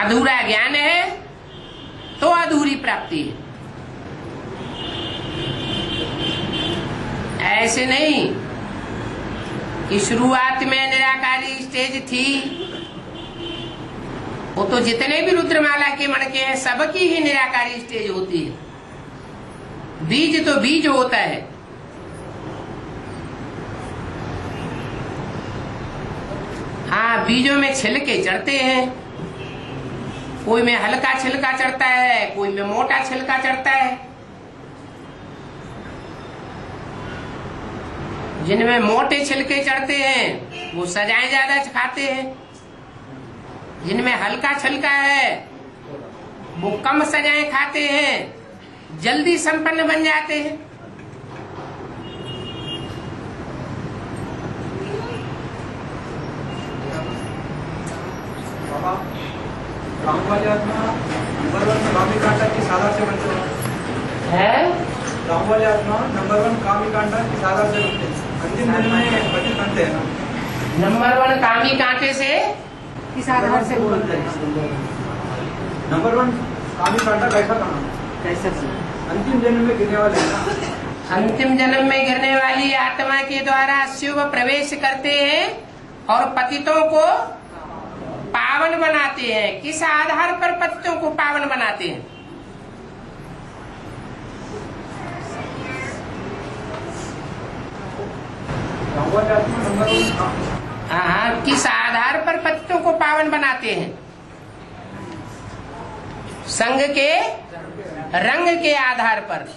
अधूरा ज्ञान है तो अधूरी प्राप्ति है। ऐसे नहीं कि शुरुआत में निराकारी स्टेज थी, वो तो जितने भी रुद्रमाला के मन के हैं सबकी ही निराकारी स्टेज होती है। बीज तो बीज होता है। हाँ, बीजों में छिलके चढ़ते हैं, कोई में हल्का छिलका चढ़ता है, कोई में मोटा छिलका चढ़ता है। जिनमें मोटे छिलके चढ़ते हैं वो सजाएं ज्यादा खाते हैं, जिनमें हल्का छिलका है वो कम सजाएं खाते हैं, जल्दी संपन्न बन जाते हैं। राम वाली आत्मा नंबर 1 कामी कांडा की साधना से बनते हैं। राम वाली आत्मा नंबर 1 कामी कांडा की साधना से बनते हैं। अंतिम दिन में पति बनते हैं ना। नंबर 1 कामी कांटे से किस आधार से बोलते हैं? नंबर 1 कामी कांडा कैसा करना, कैसे? अंतिम जन्म में गिरने वाले हैं ना। अंतिम जन्म में गिरने वाली आत्मा के द्वारा शिव प्रवेश करते हैं और पतितों को पावन बनाते हैं। किस आधार पर पतितों को पावन बनाते हैं? हाँ, किस आधार पर पतितों को पावन बनाते हैं? संघ के रंग के आधार पर।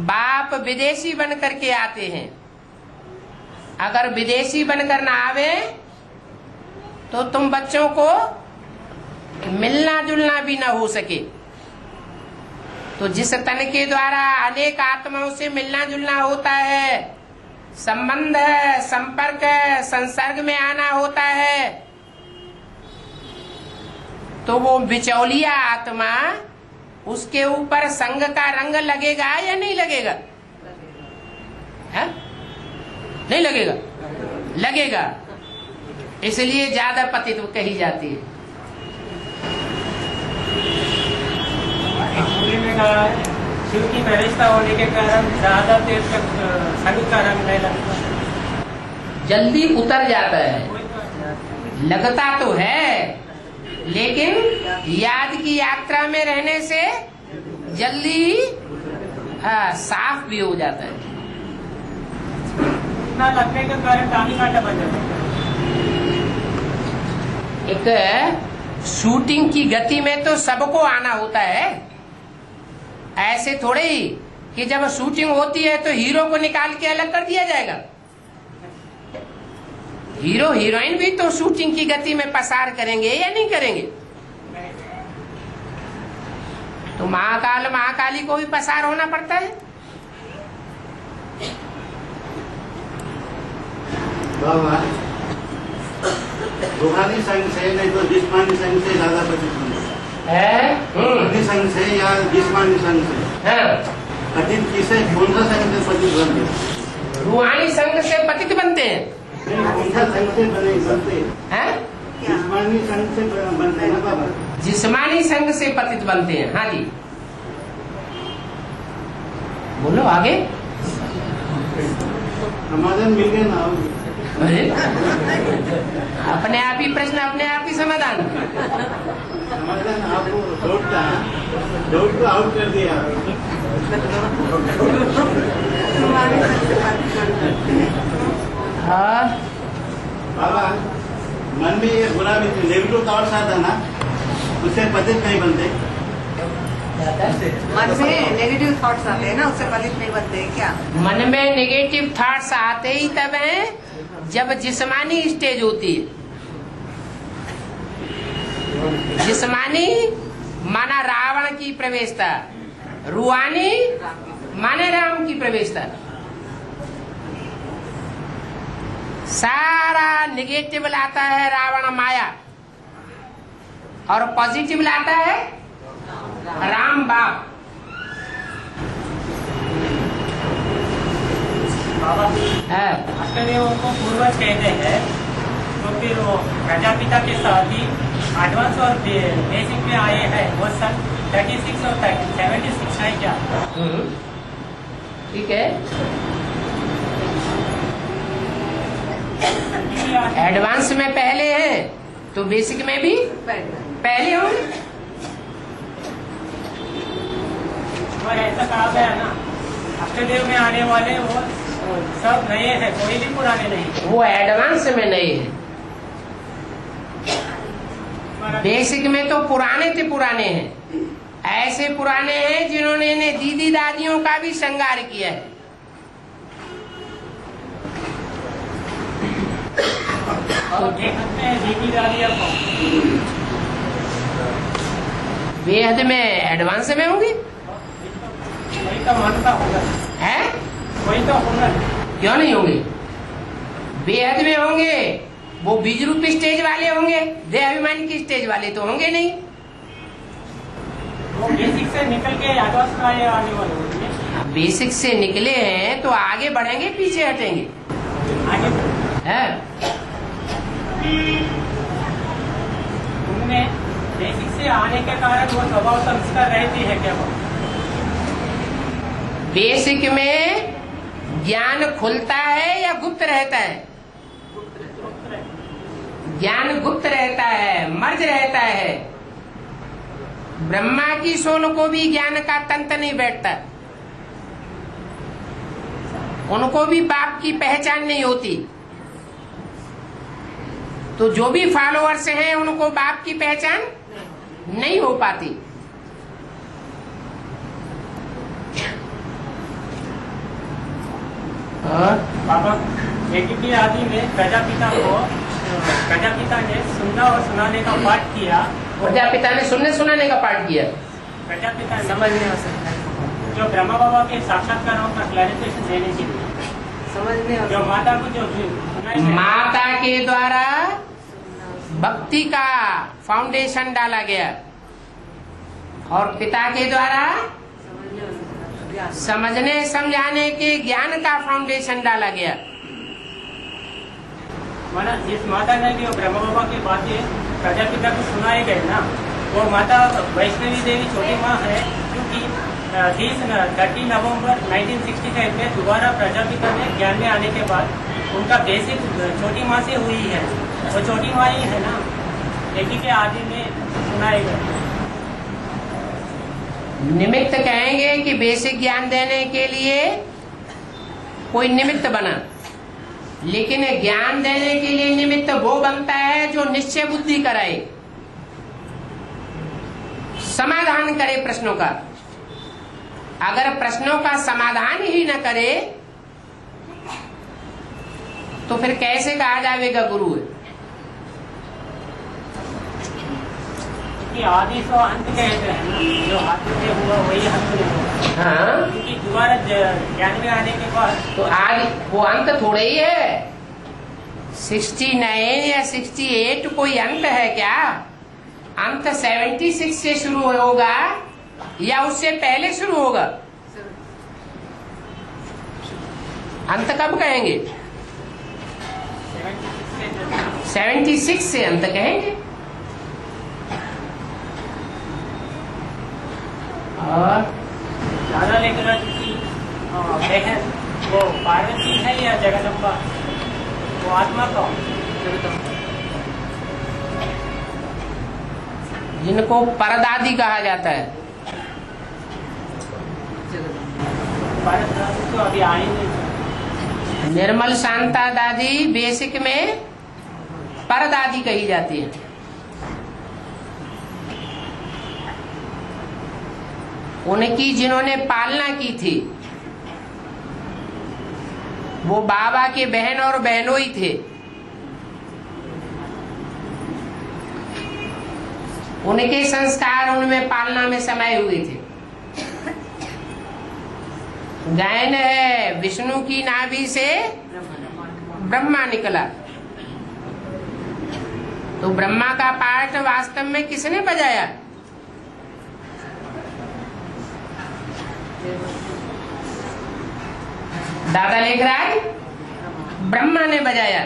बाप विदेशी बनकर के आते हैं, अगर विदेशी बनकर ना आवे तो तुम बच्चों को मिलना जुलना भी ना हो सके। तो जिस तन के द्वारा अनेक आत्माओं से मिलना जुलना होता है, संबंध है, संपर्क है, संसर्ग में आना होता है, तो वो बिचौलिया आत्मा, उसके ऊपर संग का रंग लगेगा या नहीं लगेगा? है? नहीं लगेगा? लगेगा। इसलिए ज्यादा पतित कही जाती है। में कहा है शिव की प्रवेशता होने के कारण ज्यादा देर तक संग का रंग नहीं लगता, जल्दी उतर जाता है। लगता तो है, लेकिन याद की यात्रा में रहने से जल्दी साफ भी हो जाता है। इतना लगने के कारण कामी कांटा बन जाता है। एक शूटिंग की गति में तो सबको आना होता है। ऐसे थोड़े ही कि जब शूटिंग होती है तो हीरो को निकाल के अलग कर दिया जाएगा। हीरो हीरोइन भी तो शूटिंग की गति में पसार करेंगे या नहीं करेंगे? तो महाकाल महाकाली को भी पसार होना पड़ता है। रूहानी संघ से नहीं तो जिस्मानी संघ से ज्यादा पतित बनते हैं। रूहानी संघ से या जिस्मानी संघ से पतित किसे, कौन सा संघ से पतित बनते हैं? रूहानी संघ से पतित बनते हैं। कौन सा संघ से बनते हैं? जिस्मानी संघ से बनते हैं ना बाबा? जिस्मानी संघ से पतित बनते हैं। हाँ जी, बोलो आगे। समाधान मिल गया ना? अरे अपने आप ही प्रश्न, अपने आप ही समाधान। समाधान आपको डाउट को आउट कर दिया। हाँ बाबा, मन में ये बुरा भी नेगेटिव थॉट्स आता ना, उससे पतित नहीं बनते। मन में नेगेटिव थॉट्स आते हैं ना, उससे पतित नहीं बनते क्या? मन में नेगेटिव थॉट्स आते ही तब हैं जब जिस्मानी स्टेज होती है। जिस्मानी माना रावण की प्रवेशता, रूहानी माने राम की प्रवेशता। सारा निगेटिव लाता है रावण माया, और पॉजिटिव लाता है राम बाप। बाबा अष्टदेव को पूर्वज कहते हैं, तो फिर वो प्रजापिता के साथ ही एडवांस और बेसिक में आए हैं वो सन 36 और 76 है क्या? ठीक है। एडवांस में पहले है तो बेसिक में भी पहले होंगे। और ऐसा कहा गया ना, अष्टदेव में आने वाले वो सब नए हैं, कोई भी पुराने नहीं। वो एडवांस में नहीं है, बेसिक में तो पुराने से पुराने हैं। ऐसे पुराने हैं जिन्होंने ने दीदी दादियों का भी श्रृंगार किया है। और देख सकते हैं दीदी दादियों को बेहद में एडवांस में होंगी। वही तो मानता होगा है, वही तो होगा। क्यों नहीं होंगे? बेहद में होंगे। वो बीज रूप स्टेज वाले होंगे, देहाभिमान की स्टेज वाले तो होंगे नहीं। वो बेसिक से निकल के एडवांस में आने वाले होंगे। बेसिक से निकले हैं तो आगे बढ़ेंगे पीछे हटेंगे? आगे है। उनमें बेसिक से आने के कारण वो स्वभाव संस्कार रहती है क्या? वो बेसिक में ज्ञान खुलता है या गुप्त रहता है? ज्ञान गुप्त रहता है, मर्ज रहता है। ब्रह्मा की सोल को भी ज्ञान का तंत्र नहीं बैठता, उनको भी बाप की पहचान नहीं होती। तो जो भी फॉलोअर्स हैं उनको बाप की पहचान नहीं हो पाती। बाबा एक ही आदि में प्रजापिता ने सुनना और सुनाने का पाठ किया। प्रजापिता ने सुनने सुनाने का पाठ किया। प्रजापिता ने समझने हो सकता है जो ब्रह्मा बाबा के साक्षात्कारों का क्लैरिफिकेशन देने के लिए समझने, जो माता को जो माता के द्वारा भक्ति का फाउंडेशन डाला गया और पिता के द्वारा समझने समझाने के ज्ञान का फाउंडेशन डाला गया। माना जिस माता ने भी ब्रह्मा बाबा की बातें प्रजापिता को सुनाए गए ना, वो माता वैष्णवी देवी छोटी माँ है, क्योंकि 30 नवंबर 1965 में दोबारा प्रजापिता ने ज्ञान में आने के बाद उनका बेसिक छोटी माँ से हुई है। वो छोटी माँ ही है ना, एक ही के आदि में सुनाए गए। निमित्त कहेंगे कि बेसिक ज्ञान देने के लिए कोई निमित्त बना, लेकिन ज्ञान देने के लिए निमित्त वो बनता है जो निश्चय बुद्धि कराए, समाधान करे प्रश्नों का। अगर प्रश्नों का समाधान ही न करे तो फिर कैसे कहा जाएगा गुरु है? आदि तो अंत कहते हैं ना, जो हाथ से हुआ वही अंत में हुआ। हाँ, क्योंकि दोबारा ज्ञान में आने के बाद तो आदि वो अंत थोड़े ही है। 69 या 68 कोई अंत है क्या? अंत 76 से शुरू होगा या उससे पहले शुरू होगा? अंत कब कहेंगे? 76 से अंत कहेंगे। और राधा लेकर की बहन वो पार्वती है या जगदम्बा? वो आत्मा का जिनको परदादी कहा जाता है, पार्वती तो अभी आई नहीं। निर्मल शांता दादी बेसिक में परदादी कही जाती है। उनकी जिन्होंने पालना की थी वो बाबा के बहन और बहनोई थे। उनके संस्कार उनमें पालना में समाये हुए थे। गायन है विष्णु की नाभि से ब्रह्मा निकला, तो ब्रह्मा का पाठ वास्तव में किसने बजाया? दादा लेख रहा है ब्रह्मा ने बजाया।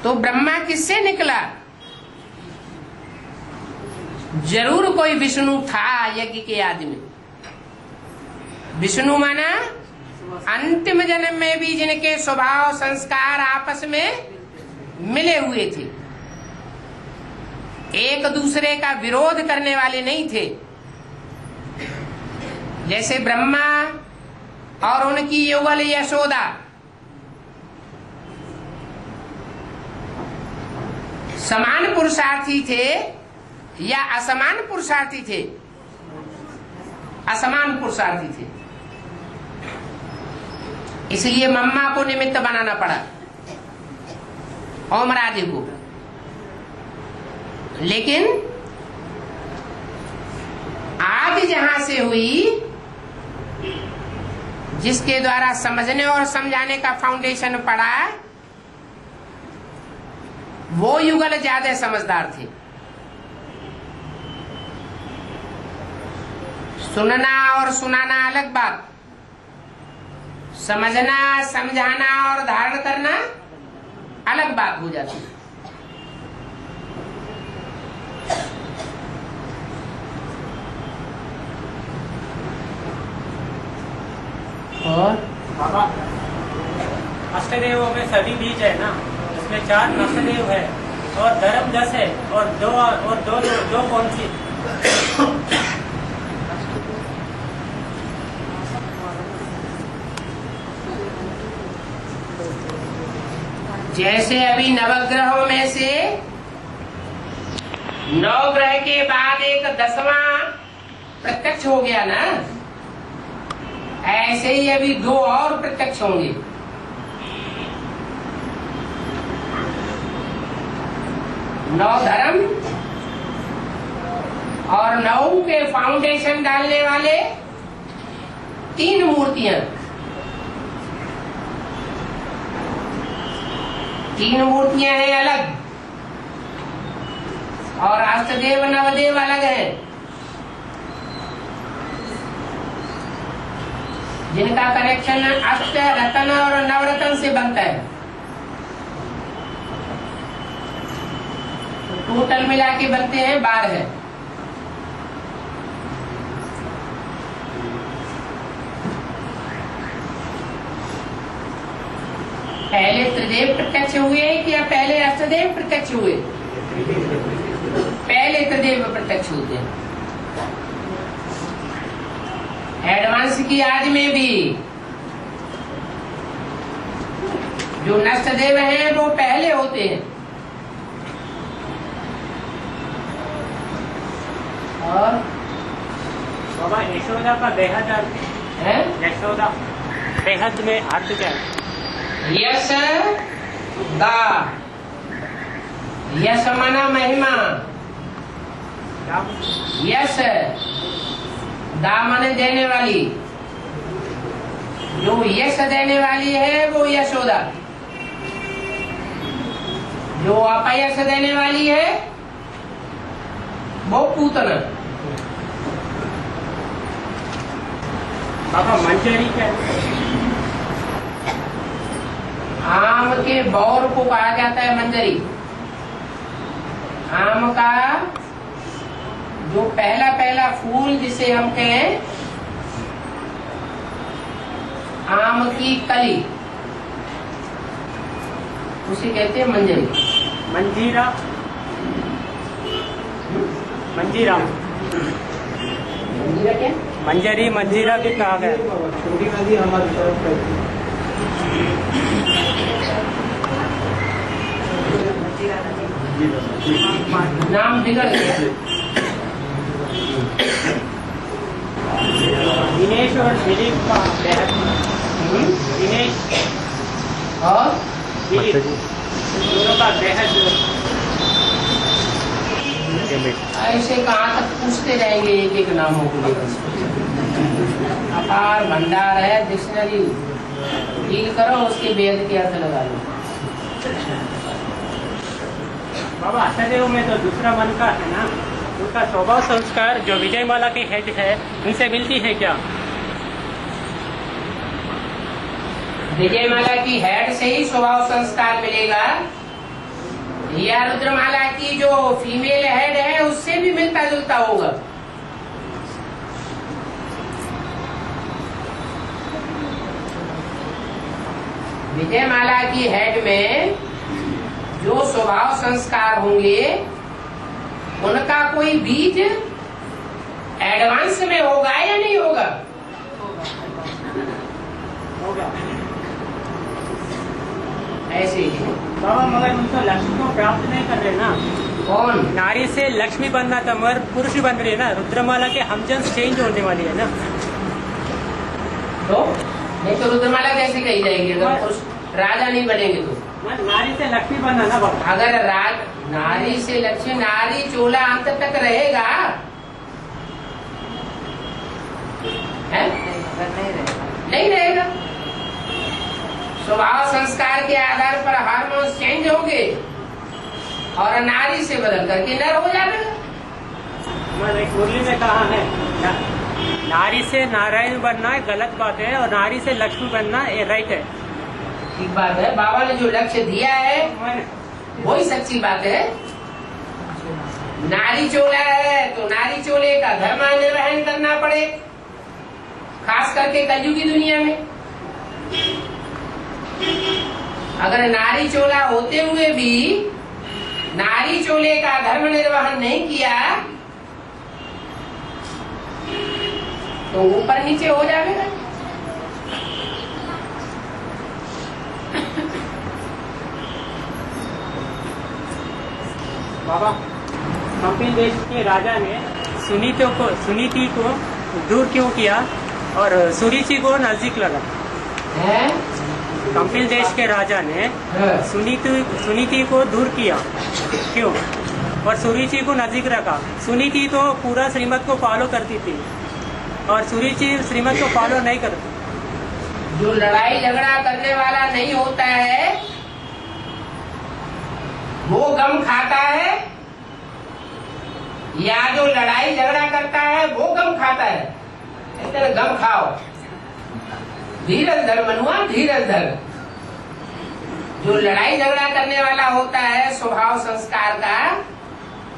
तो ब्रह्मा किससे निकला? जरूर कोई विष्णु था यज्ञ के आदि में। विष्णु माना अंतिम जन्म में भी जिनके स्वभाव संस्कार आपस में मिले हुए थे, एक दूसरे का विरोध करने वाले नहीं थे। जैसे ब्रह्मा और उनकी युगल यशोदा समान पुरुषार्थी थे या असमान पुरुषार्थी थे? असमान पुरुषार्थी थे, इसलिए मम्मा को निमित्त बनाना पड़ा, ओमरादि को। लेकिन आदि जहां से हुई, जिसके द्वारा समझने और समझाने का फाउंडेशन पड़ा, वो युगल ज्यादा समझदार थे। सुनना और सुनाना अलग बात, समझना, समझाना और धारण करना अलग बात हो जाती है। और बाबा, अष्टदेवों में सभी बीज है ना, इसमें 4 अष्टदेव है और धर्म 10 है और दो कौन सी? जैसे अभी नवग्रहों में से 9 ग्रह के बाद एक 10वां प्रत्यक्ष हो गया ना, ऐसे ही अभी 2 और प्रत्यक्ष होंगे। नौ धर्म और 9 के फाउंडेशन डालने वाले 3 मूर्तियां। 3 मूर्तियां हैं अलग, और अष्टदेव नवदेव अलग है, जिनका कनेक्शन अष्ट रतन और नवरत्न से बनता है। तो टोटल मिला के बनते हैं 12। पहले त्रिदेव प्रत्यक्ष हुए या पहले अष्टदेव प्रत्यक्ष हुए? पहले त्रिदेव प्रत्यक्ष होते हैं। एडवांस की आज में भी जो नष्ट देव हैं वो पहले होते हैं। और बाबा, यशोदा का बेहद है? यशोदा बेहद में अर्थ क्या है? यश दा, यश माना महिमा, यश दा माने देने वाली। जो यश देने वाली है वो यशोदा, जो अपयश देने वाली है वो पूतना। बाबा, मंजरी क्या है? आम के बौर को कहा जाता है मंजरी। आम का जो पहला फूल जिसे हम कहें आम की कली, उसे कहते हैं मंजरी। मंजीरा, मंजीरा, मंजीरा क्या? मंजरी, मंजीरा भी कहा गया। छोटी नदी हमारी तरफ नाम बिगड़ गया। दिनेश और दिलीप का बेहद, दिनेश और दिलीप दोनों का बेहद। ऐसे कहाँ तक पूछते जाएंगे एक एक नामों को लेकर। अपार भंडार है, डिक्शनरी डील करो, उसके वेद के अर्थ लगा लो। बाबा, अष्टदेव में तो दूसरा मन का है ना, उनका स्वभाव संस्कार जो विजयमाला की हेड है उनसे मिलती है क्या? विजयमाला की हेड से ही स्वभाव संस्कार मिलेगा, या रुद्रमाला की जो फीमेल हेड है उससे भी मिलता जुलता होगा। विजयमाला की हेड में जो स्वभाव संस्कार होंगे उनका कोई बीज एडवांस में होगा या नहीं होगा? होगा। ऐसे ही बाबा मगर उनको लक्ष्मी को प्राप्त नहीं कर रहे ना। कौन? नारी से लक्ष्मी बनना था मगर पुरुष बन रही है ना। रुद्रमाला के हमजन्स चेंज होने वाली है ना। तो नहीं तो रुद्रमाला कैसे कही जाएगी अगर पुरुष राजा नहीं बनेंगे तो? नारी से लक्ष्मी बनना ना बाबा। अगर नारी से लक्ष्मी, नारी चोला अंत तक रहेगा है? नहीं रहेगा। स्वभाव संस्कार के आधार पर हार्मोन्स चेंज होंगे और नारी से बदल करके नर हो जाएगा। मुरली में कहा है नारी से नारायण बनना गलत बात है और नारी से लक्ष्मी बनना ये राइट है। ठीक बात है। बाबा ने जो लक्ष्य दिया है वही सच्ची बात है। नारी चोला है तो नारी चोले का धर्म निर्वहन करना पड़े, खास करके कलयुग की दुनिया में। अगर नारी चोला होते हुए भी नारी चोले का धर्म निर्वहन नहीं किया तो ऊपर नीचे हो जाएगा। बाबा कंपिल देश के राजा ने सुनीति को दूर क्यों किया और सुरुचि को नजदीक लगा? कंपिल देश के राजा ने सुनीति को दूर किया क्यों और सुरुचि को नजदीक रखा? सुनीति तो पूरा श्रीमत को फॉलो करती थी और सुरुचि श्रीमत को फॉलो नहीं करती। जो लड़ाई झगड़ा करने वाला नहीं होता है वो गम खाता है या जो लड़ाई झगड़ा करता है वो गम खाता है? इतना गम खाओ, धीरज धर मनुआ, धीरज धर। जो लड़ाई झगड़ा करने वाला होता है स्वभाव संस्कार का,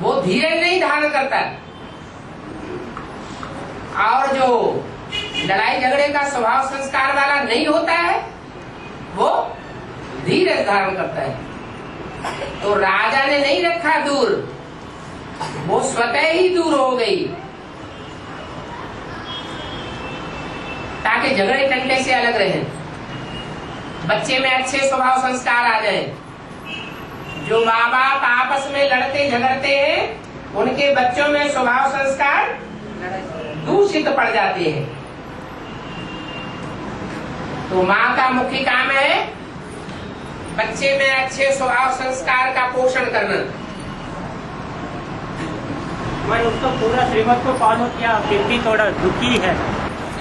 वो धीरज नहीं धारण करता, और जो लड़ाई झगड़े का स्वभाव संस्कार वाला नहीं होता है वो धीरज धारण करता है। तो राजा ने नहीं रखा दूर, वो स्वतः ही दूर हो गई ताकि झगड़े टंटे से अलग रहे, बच्चे में अच्छे स्वभाव संस्कार आ जाए। जो माँ बाप आपस में लड़ते झगड़ते हैं उनके बच्चों में स्वभाव संस्कार दूषित पड़ जाते हैं। तो माँ का मुख्य काम है बच्चे में अच्छे स्वभाव संस्कार का पोषण करना। मैं उसको पूरा श्रीमत को फॉलो किया फिर भी थोड़ा दुखी है।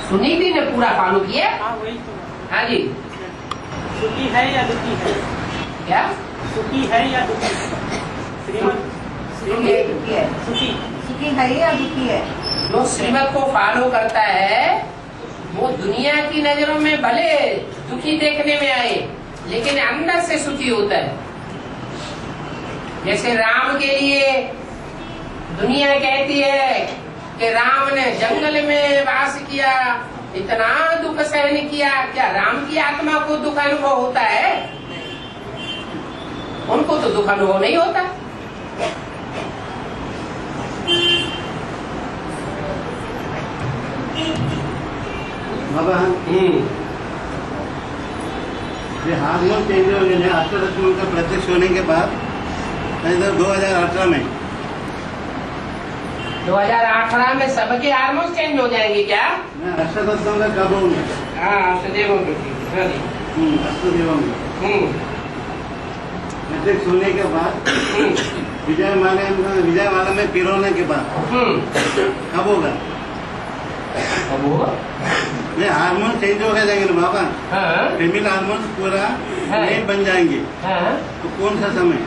सुनीति ने पूरा फॉलो किया? हाँ वही तो। हाँ जी। सुखी है या दुखी है? क्या सुखी है या दुखी? श्रीमत सुखी है, सुखी सुखी है या दुखी है? जो श्रीमत को फॉलो करता है वो दुनिया की नजरों में भले दुखी देखने में आए लेकिन अंदर से सुखी होता है। जैसे राम के लिए दुनिया कहती है कि राम ने जंगल में वास किया, इतना दुख सहन किया। क्या राम की आत्मा को दुख अनुभव होता है? उनको तो दुख अनुभव नहीं होता। बाबा ये हार्मोन चेंज हो गए अष्टलक्ष्मी का प्रत्यक्ष होने के बाद 2018 में 2018 में सबके हार्मोन चेंज हो जाएंगे क्या? अष्टदत्तों का कब होंगे? हाँ अष्टदेवों के अष्टदेवों में प्रत्यक्ष होने के बाद विजयमाला में पिरोने के बाद कब होगा? अब होगा ये हार्मोन चेंज हो जाएंगे ना बाबा। हाँ। फीमेल हार्मोन पूरा नहीं बन जाएंगे हाँ। तो कौन सा समय?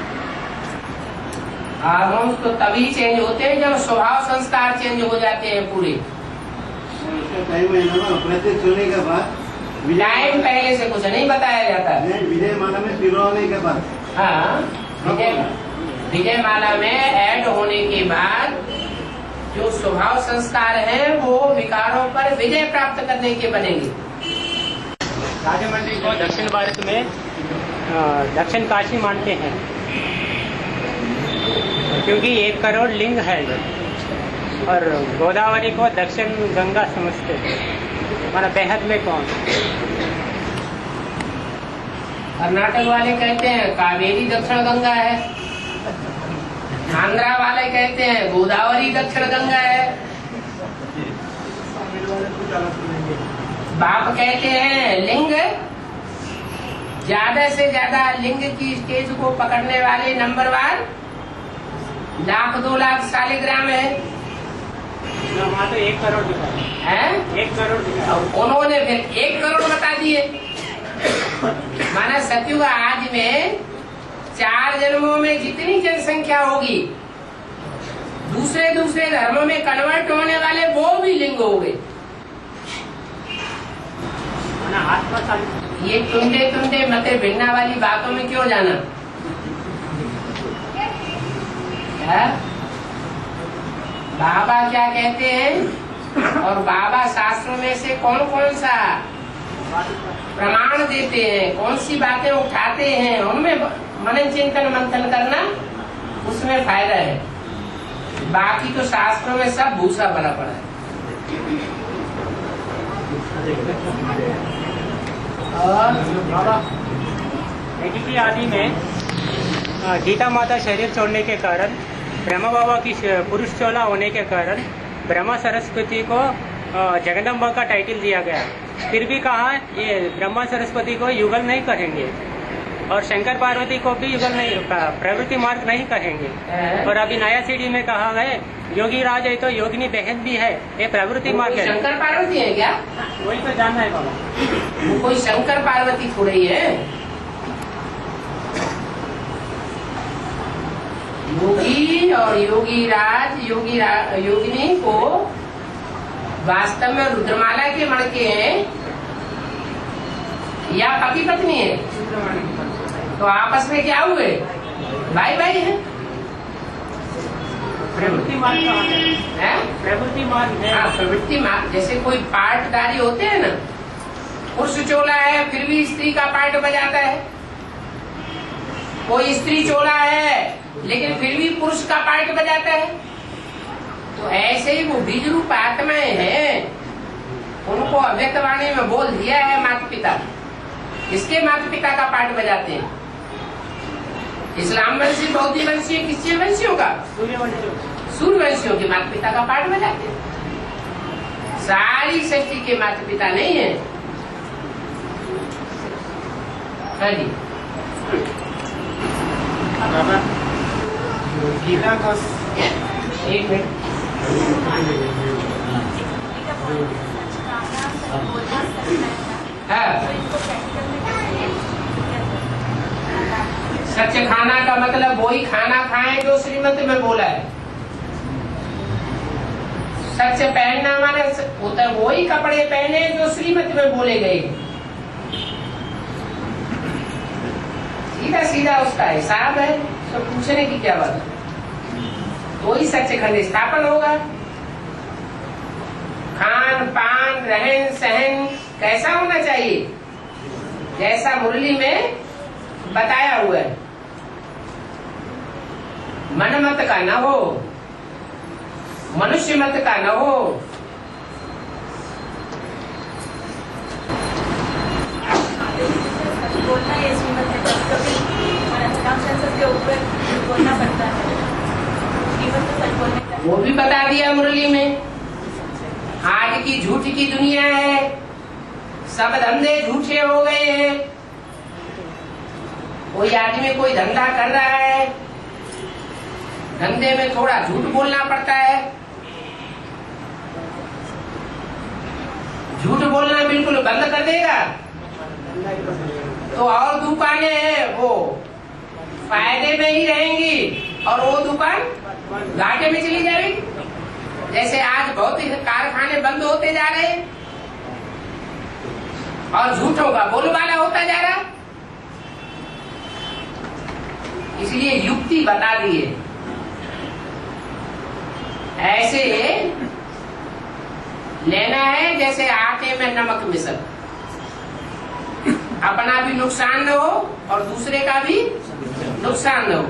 हार्मोन्स तो तभी चेंज होते हैं जब स्वभाव संस्कार चेंज हो जाते हैं पूरे। उसका टाइम है ना प्रत्यक्ष होने के बाद। टाइम पहले से कुछ नहीं बताया जाता। विजयमाला में पिरोने के बाद। हाँ विजयमाला में ऐड होने के बाद जो स्वभाव संस्कार हैं वो विकारों पर विजय प्राप्त करने के बनेंगे। राजमंड्री को दक्षिण भारत में दक्षिण काशी मानते हैं, क्योंकि 1 करोड़ लिंग है, और गोदावरी को दक्षिण गंगा समझते हैं, माना बेहद में कौन। कर्नाटक वाले कहते हैं कावेरी दक्षिण गंगा है, आंध्रा वाले कहते हैं गोदावरी दक्षिण गंगा है, बाप कहते हैं लिंग ज्यादा से ज्यादा लिंग की स्टेज को पकड़ने वाले नंबरवार 1,00,000-2 लाख शालिग्राम है। वहाँ तो 1 करोड़ है 1 करोड़ उन्होंने फिर 1 करोड़ बता दिए। माना सतयुग आज में 4 जन्मों में जितनी जनसंख्या होगी दूसरे धर्मों में कन्वर्ट होने वाले वो भी लिंग हो गए। ये टुंडे मते भिड़ना वाली बातों में क्यों जाना है? बाबा क्या कहते हैं और बाबा शास्त्रों में से कौन कौन सा प्रमाण देते हैं, कौन सी बातें उठाते हैं, उनमें मनन चिंतन मंथन करना उसमें फायदा है। बाकी तो शास्त्रों में सब भूसा भरा पड़ा है। और की आदि में गीता माता शरीर छोड़ने के कारण, ब्रह्मा बाबा की पुरुष चोला होने के कारण ब्रह्मा सरस्वती को जगदम्बा का टाइटल दिया गया। फिर भी कहा ये ब्रह्मा सरस्वती को युगल नहीं कहेंगे और शंकर पार्वती को भी युगल नहीं, प्रवृत्ति मार्ग नहीं कहेंगे। और अभी नया सीढ़ी में कहा है योगी राज है तो योगिनी बहन भी है, ये प्रवृत्ति मार्ग है। शंकर पार्वती है क्या? वही तो जानना है बाबा। वो कोई शंकर पार्वती थोड़ी ही है। योगी और योगी राज योगिनी को वास्तव में रुद्रमाला के मणके हैं या पति पत्नी है? तो आपस में क्या हुए? भाई भाई है। प्रवृत्ति मार्ग है, प्रवृत्ति मार्ग है। हाँ, प्रवृत्ति मार्ग। जैसे कोई पार्टदारी होते हैं ना, पुरुष चोला है फिर भी स्त्री का पार्ट बजाता है, कोई स्त्री चोला है लेकिन फिर भी पुरुष का पार्ट बजाता है। तो ऐसे ही वो बीज रूप आत्माएं हैं, उनको अव्यक्त वाणी में बोल दिया है माता पिता, इसके माता पिता का पार्ट बजाते हैं। इस्लाम वंशी बौद्ध वंशी किसके वंशियों का? सूर्यवंशियों के माता पिता का पार्ट बजाते हैं। सारी सृष्टि के माता पिता नहीं है। हाँ जी, गीता को 1 मिनट। सच खाना का मतलब वही खाना खाएं जो श्रीमत में बोला है। सच पहनना माने वही कपड़े पहने जो श्रीमत में बोले गए। सीधा सीधा उसका हिसाब है, तो पूछने की क्या बात है? तो ही सच्चखंड स्थापन होगा। खान पान रहन सहन कैसा होना चाहिए? जैसा मुरली में बताया हुआ है। मन मत का न हो, मनुष्य मत का न हो। बोलना ये श्रीमत में कभी के ऊपर बोलना पड़ता है। श्रीमत तो सच बोलने का वो भी बता दिया मुरली में। आज की झूठ की दुनिया है, सब धंधे झूठे हो गए हैं। कोई आदमी कोई धंधा कर रहा है, धंधे में थोड़ा झूठ बोलना पड़ता है। झूठ बोलना बिल्कुल बंद कर देगा तो और दुकानें हैं वो फायदे में ही रहेंगी और वो दुकान घाटे में चली जाएगी। जैसे आज बहुत कारखाने बंद होते जा रहे हैं और झूठों का बोलबाला होता जा रहा। इसलिए युक्ति बता दिए। ऐसे लेना है जैसे आटे में नमक मिसल, अपना भी नुकसान न हो और दूसरे का भी नुकसान न हो।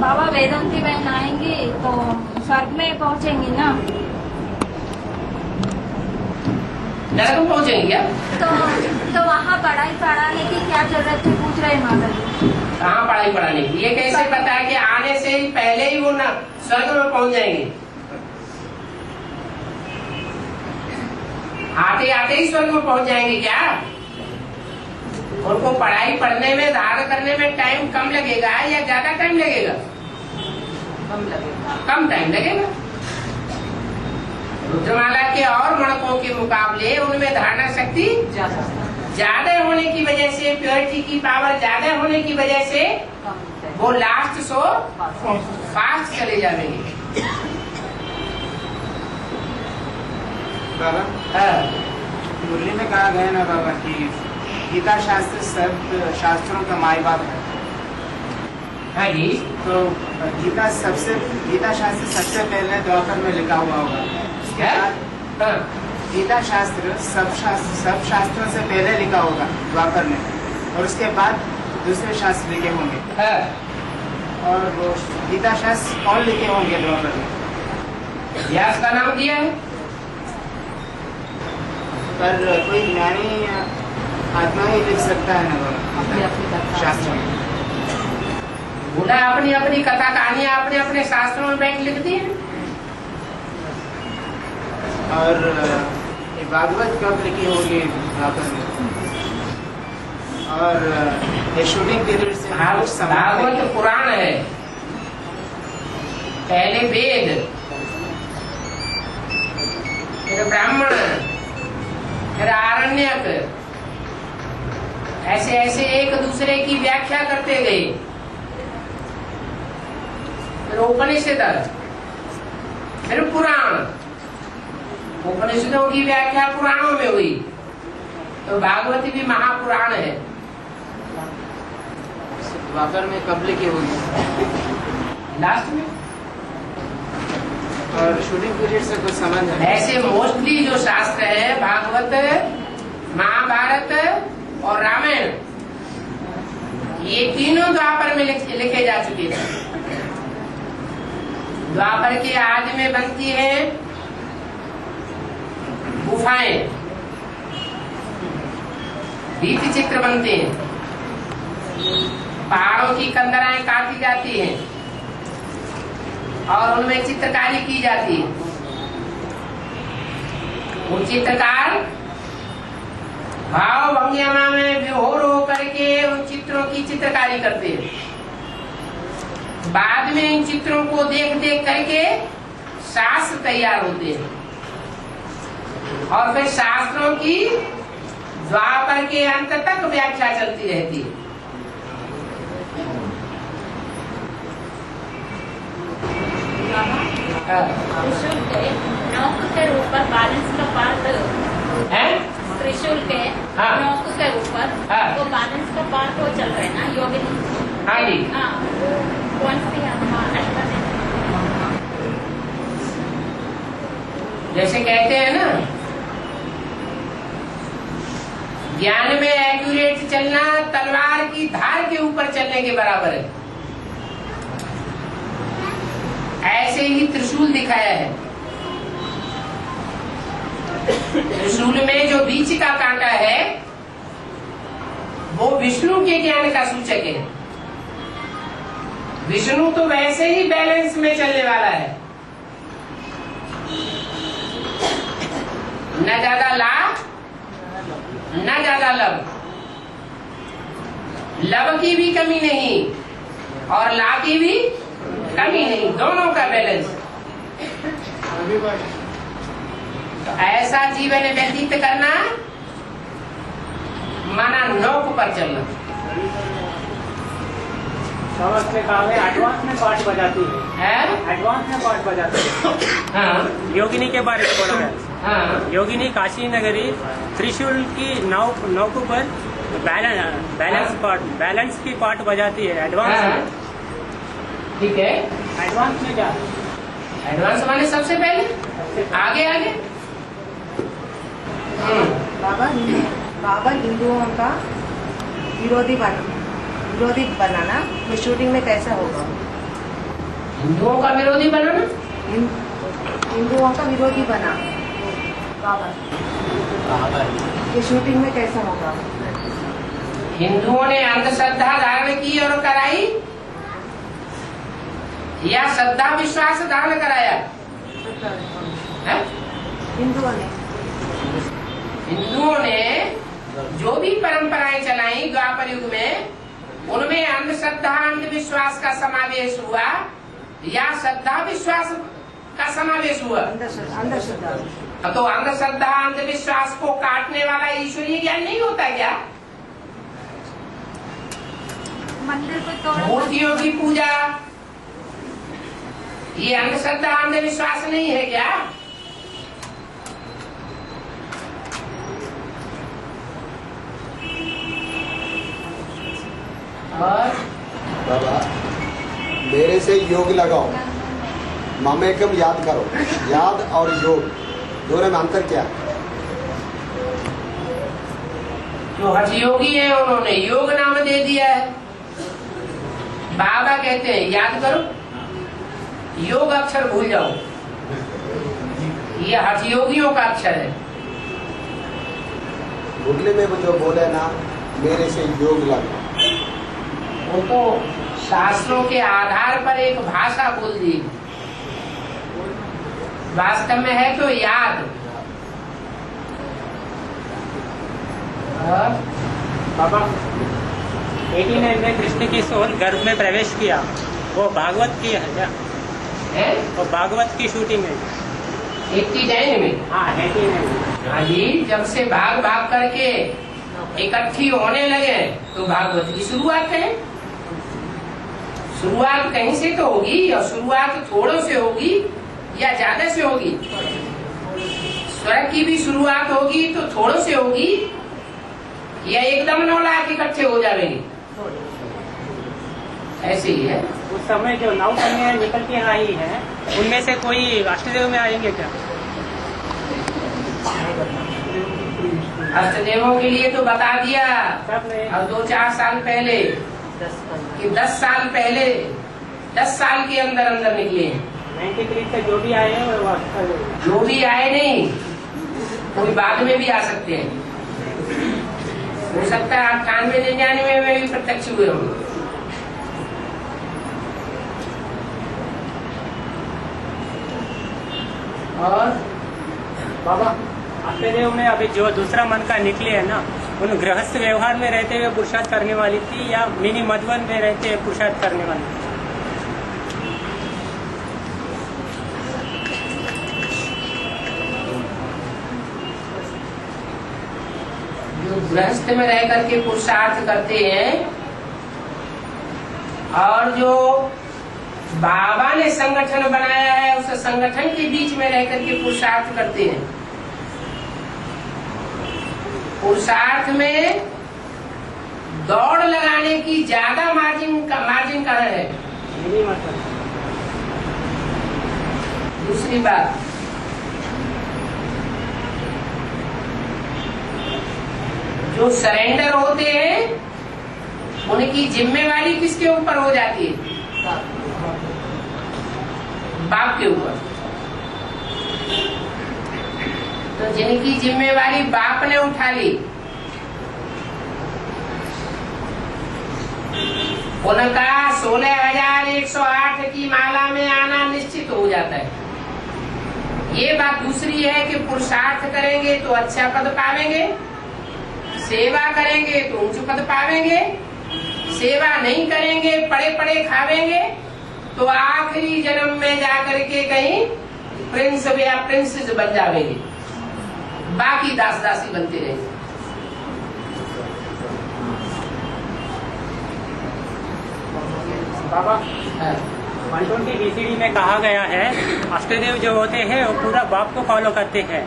बाबा वेदांती बहन आएंगी तो स्वर्ग में पहुंचेंगी ना? नरक में पहुंचेंगी क्या? तो वहाँ पढ़ाई पढ़ाने की क्या जरूरत है, पूछ रहे माता जी। कहाँ पढ़ाई पढ़ाने की? ये कैसे पता है कि आने से ही पहले ही वो ना स्वर्ग में पहुंच जाएंगे? आते आते ही स्वर्ग में पहुंच जाएंगे क्या? उनको पढ़ाई पढ़ने में, धारण करने में टाइम कम लगेगा या ज्यादा टाइम लगेगा? कम टाइम लगेगा। रुद्रमाला के और मणकों के मुकाबले उनमें धारणा शक्ति ज्यादा होने की वजह से, प्योरिटी की पावर ज्यादा होने की वजह से वो लास्ट सो फास्ट चले जाएंगे। बाबा, मुरली में कहा गया ना बाबा कि गीता शास्त्र सब शास्त्रों का माई बाप है। हाँ जी। तो गीता शास्त्र सबसे पहले द्वापर में लिखा हुआ होगा। उसके बाद गीता शास्त्र सब शास्त्रों से पहले लिखा होगा द्वापर में, और उसके बाद दूसरे शास्त्र लिखे होंगे। और वो गीता शास्त्र कौन लिखे होंगे द्वापर में? व्यास का नाम दिया है। पर कोई ज्ञानी आत्मा ही लिख सकता है ना शास्त्र में? बोला अपनी अपनी कथा कहानियां अपने अपने शास्त्रों में बैठ लिखती है। और ये भागवत कब लिखी होगी द्वापर में? और ये शूटिंग पीरियड से भागवत पुराण है, पहले वेद, फिर ब्राह्मण, फिर आरण्यक, ऐसे ऐसे एक दूसरे की व्याख्या करते गए। फिर उपनिषद, फिर पुराण, उपनिषदों की व्याख्या पुराणों में हुई, तो भागवत भी महापुराण है। द्वापर में कब लिखी होगी? लास्ट में। और शूटिंग पीरियड से कुछ संबंध है? ऐसे मोस्टली जो शास्त्र है, भागवत, महाभारत और रामायण, ये तीनों द्वापर में लिखे जा चुके थे। द्वापर के आदि में बनती है गुफाएं, भित्ति चित्र बनते हैं, पहाड़ों की कंदराएं काटी जाती हैं और उनमें चित्रकारी की जाती है। वो चित्रकार भाव भंगिमा में विभोर होकर के उन चित्रों की चित्रकारी करते हैं। बाद में इन चित्रों को देख देख करके शास्त्र तैयार होते हैं और फिर शास्त्रों की द्वापर के अंत तक व्याख्या चलती रहती है। त्रिशूल के नौक के ऊपर बैलेंस का पार्ट है, त्रिशूल के नौक के ऊपर वो बैलेंस का पार्ट वो चल रहे हैं ना योगिनी? हाँ जी। हाँ, कौन सी जैसे कहते हैं ना, ज्ञान में एक्यूरेट चलना तलवार की धार के ऊपर चलने के बराबर है। ऐसे ही त्रिशूल दिखाया है। त्रिशूल में जो बीच का कांटा है वो विष्णु के ज्ञान का सूचक है। विष्णु तो वैसे ही बैलेंस में चलने वाला है, न ज्यादा लाभ न ज्यादा लब, लब की भी कमी नहीं और ला की भी कमी नहीं, दोनों का बैलेंस। तो ऐसा जीवन व्यतीत करना माना नौक पर चलना। एडवांस में पार्ट बजाती है, एडवांस में पार्ट बजाती है। हाँ, योगिनी के बारे में बोला है। हाँ। योगिनी काशी नगरी त्रिशूल की नौ के ऊपर बैलेंस की पार्ट बजाती है एडवांस हाँ। में। ठीक है, एडवांस में क्या? एडवांस माने सबसे पहले आगे आगे। बाबा हिंदुओं का विरोधी बनाना तो शूटिंग में कैसा होगा? हिंदुओं का विरोधी बनाना, हिंदुओं का विरोधी बना बाबा ये शूटिंग में कैसा होगा? हिंदुओं ने अंधश्रद्धा धारण की और कराई या श्रद्धा विश्वास धारण कराया? है? हिंदुओं ने जो भी परंपराएं चलाई द्वापर युग में, उनमें अंधश्रद्धा अंधविश्वास का समावेश हुआ या श्रद्धा विश्वास का समावेश हुआ? अंधश्रद्धा। तो अंधश्रद्धा अंधविश्वास को काटने वाला ईश्वरीय ज्ञान नहीं होता क्या? मंदिर को तोड़ मूर्तियों की पूजा, ये अंधश्रद्धा अंधविश्वास नहीं है क्या? और बाबा मेरे से योग लगाओ, ममेकम याद करो। याद और योग दोनों में अंतर क्या है? जो हठ योगी है उन्होंने योग नाम दे दिया है। बाबा कहते हैं याद करो, योग अक्षर भूल जाओ। ये हठ योगियों का अक्षर है। मुरली में वो जो बोले ना मेरे से योग लगाओ, वो तो शास्त्रों के आधार पर एक भाषा बोल दी, वास्तव में है तो याद। बाबा 89 में कृष्ण की सोल गर्भ में प्रवेश किया, वो भागवत की है क्या? है? वो भागवत की शूटिंग है। 89 में? हाँ 89 में। हाँ जी, जब से भाग भाग करके इकट्ठी होने लगे तो भागवत की शुरुआत है। शुरुआत कहीं से तो होगी, और शुरुआत थोड़ों से होगी या ज्यादा से होगी? स्वर्ग की भी शुरुआत होगी तो थोड़ों से होगी या एकदम 9 लाख इकट्ठे हो जाएंगे? ऐसे ही है। उस समय जो 9 कन्या निकल के आई है, उनमें से कोई अष्टदेव में आएंगे क्या? अष्टदेवों के लिए तो बता दिया सबने। और 2-4 साल पहले कि 10 साल पहले 10 साल के अंदर अंदर निकले हैं। 93 से जो भी आए हैं वो अष्टदेव। जो भी आए नहीं, कोई बाद में भी आ सकते हैं। हो सकता है 98-99 में भी प्रत्यक्ष हुए होंगे। और बाबा अष्टदेव में अभी जो दूसरा मन का निकले है ना, उन गृहस्थ व्यवहार में रहते हुए पुरुषार्थ करने वाली थी या मिनी मधुवन में रहते हुए पुरुषार्थ करने वाली? जो गृहस्थ में रह करके पुरुषार्थ करते हैं और जो बाबा ने संगठन बनाया है उस संगठन के बीच में रह करके पुरुषार्थ करते हैं, पुरुषार्थ में दौड़ लगाने की ज्यादा मार्जिन कहाँ है? मिनी मधुवन। दूसरी बात, जो सरेंडर होते हैं उनकी जिम्मेवारी किसके ऊपर हो जाती है? बाप के ऊपर। तो जिनकी जिम्मेवारी बाप ने उठा ली, उनका 16,108 की माला में आना निश्चित हो जाता है। ये बात दूसरी है कि पुरुषार्थ करेंगे तो अच्छा पद पावेंगे, सेवा करेंगे तो ऊंच पद पावेंगे, सेवा नहीं करेंगे पड़े पड़े खावेंगे तो आखिरी जन्म में जाकर के कहीं प्रिंस या प्रिंसेस बन जावेंगे, बाकी दास दासी बनते रहेंगे। बाबा 120 BCD में कहा गया है अष्टदेव जो होते हैं वो पूरा बाप को फॉलो करते हैं,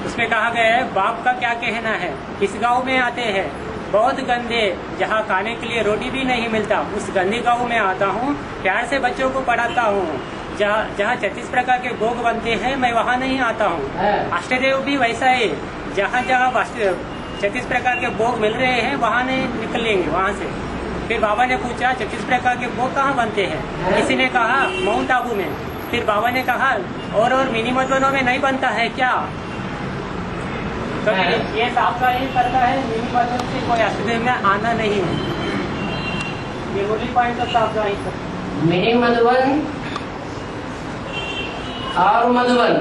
उसमें कहा गया है बाप का क्या कहना है, इस गांव में आते हैं बहुत गंदे, जहाँ खाने के लिए रोटी भी नहीं मिलता, उस गंदे गांव में आता हूँ, प्यार से बच्चों को पढ़ाता हूँ, जहाँ 36 प्रकार के भोग बनते हैं मैं वहाँ नहीं आता हूँ। अष्टदेव भी वैसा है, जहाँ 36 प्रकार के भोग मिल रहे हैं वहाँ नहीं निकलेंगे वहाँ से। फिर बाबा ने पूछा 36 प्रकार के भोग कहाँ बनते हैं? किसी ने कहा माउंट आबू में। फिर बाबा ने कहा और मिनी मधुबनों में नहीं बनता है क्या? तो ये साफ जाहिर करता है मिनी मधुबन से कोई अष्टदेव में आना नहीं है। ये मुरली पॉइंट तो साफ जाहिर करता है। मिनी मधुबन और मधुबन